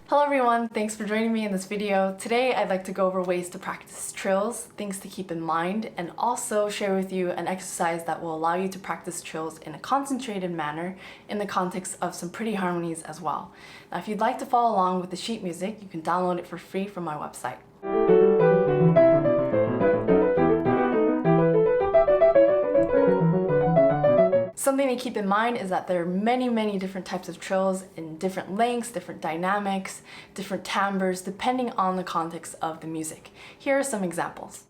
Hello everyone, thanks for joining me in this video. Today I'd like to go over ways to practice trills, things to keep in mind, and also share with you an exercise that will allow you to practice trills in a concentrated manner in the context of some pretty harmonies as well. Now if you'd like to follow along with the sheet music, you can download it for free from my website. Something to keep in mind is that there are many different types of trills in different lengths, different dynamics, different timbres, depending on the context of the music. Here are some examples.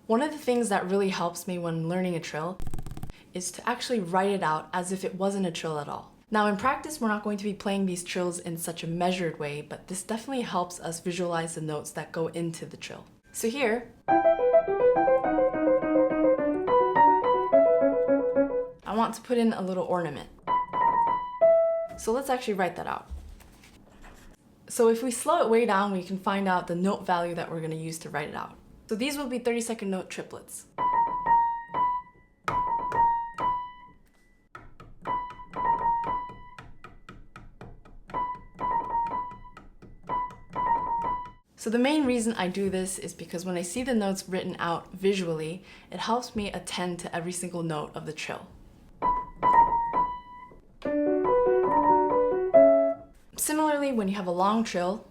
One of the things that really helps me when learning a trill is to actually write it out as if it wasn't a trill at all. Now in practice, we're not going to be playing these trills in such a measured way, but this definitely helps us visualize the notes that go into the trill. So here, I want to put in a little ornament. So let's actually write that out. So if we slow it way down, we can find out the note value that we're going to use to write it out. So these will be 30-second note triplets. So the main reason I do this is because when I see the notes written out visually, it helps me attend to every single note of the trill. Similarly, when you have a long trill,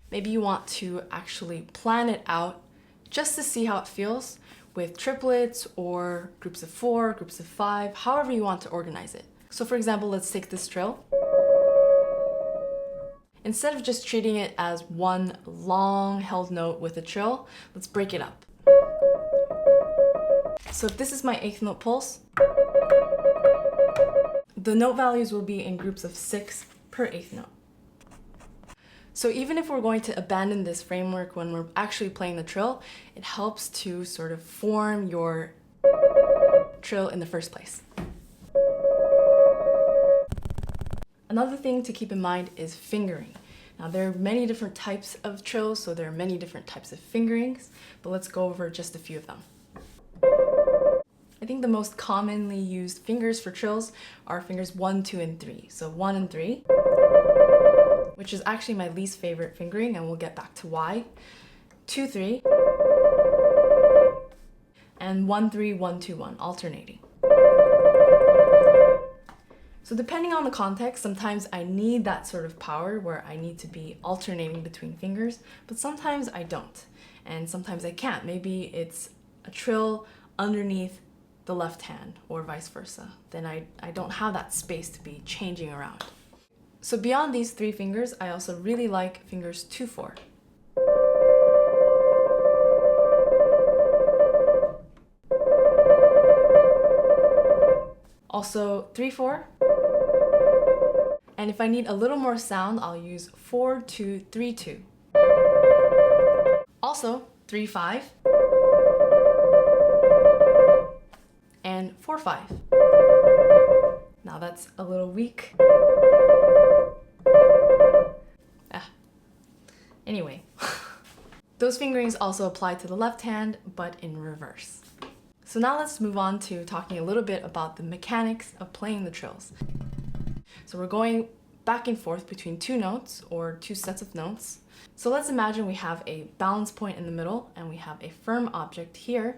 maybe you want to actually plan it out just to see how it feels with triplets or groups of 4, groups of 5, however you want to organize it. So for example, let's take this trill. Instead of just treating it as one long held note with a trill, let's break it up. So if this is my 8th note pulse, the note values will be in groups of 6 per 8th note. So even if we're going to abandon this framework when we're actually playing the trill, it helps to sort of form your trill in the first place. Another thing to keep in mind is fingering. Now there are many different types of trills, so there are many different types of fingerings, but let's go over just a few of them. I think the most commonly used fingers for trills are fingers 1, 2, and 3. So 1 and 3. Which is actually my least favorite fingering, and we'll get back to why. 2, 3, and 1, 3, 1, 2, 1, alternating. So depending on the context, sometimes I need that sort of power where I need to be alternating between fingers, but sometimes I don't, and sometimes I can't. Maybe it's a trill underneath the left hand, or vice versa. Then I don't have that space to be changing around. So beyond these 3 fingers, I also really like fingers 2, 4. Also 3, 4. And if I need a little more sound, I'll use 4, 2, 3, 2. Also 3, 5. And 4, 5. Now that's a little weak. Anyway, those fingerings also apply to the left hand, but in reverse. So now let's move on to talking a little bit about the mechanics of playing the trills. So we're going back and forth between 2 notes or 2 sets of notes. So let's imagine we have a balance point in the middle and we have a firm object here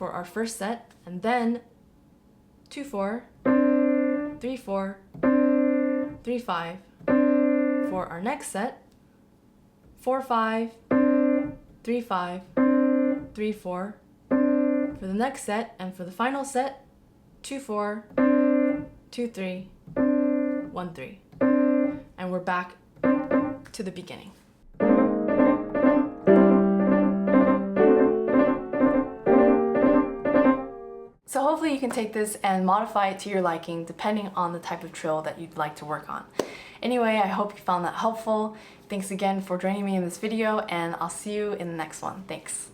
for our first set, and then 2-4, 3-4, 3-5 for our next set, 4-5, 3-5, 3-4 for the next set, and for the final set, 2-4, 2-3, 1-3. And we're back to the beginning. So hopefully you can take this and modify it to your liking depending on the type of trill that you'd like to work on. Anyway, I hope you found that helpful. Thanks again for joining me in this video, and I'll see you in the next one. Thanks.